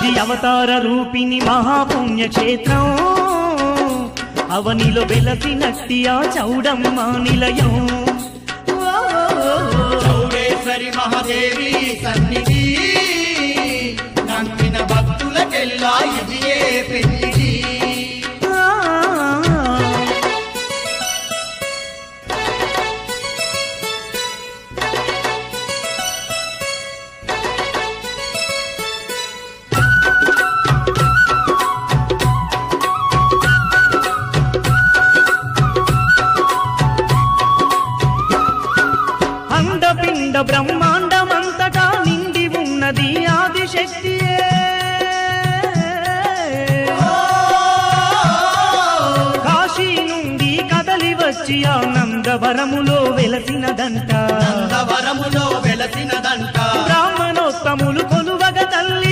ఇది అవతార రూపిణి మహాపుణ్యక్షేత్రం అవనిలో వెలసినట్టి ఆ చౌడమ్మ నిలయం చౌడేశ్వరి మహాదేవి సన్నిధి నమ్మిన భక్తులకెల్లా ఇదియే పెళ్లిది అండపిండ బ్రహ్మాండమంతటా నిండి ఉన్నది ఆదిశక్తియే కాశీ నుండి కదలి వచ్చి ఆనందవరములో వెలసినదంట నందవరములో వెలసినదంట బ్రాహ్మణోత్తములు కొలువగ తల్లి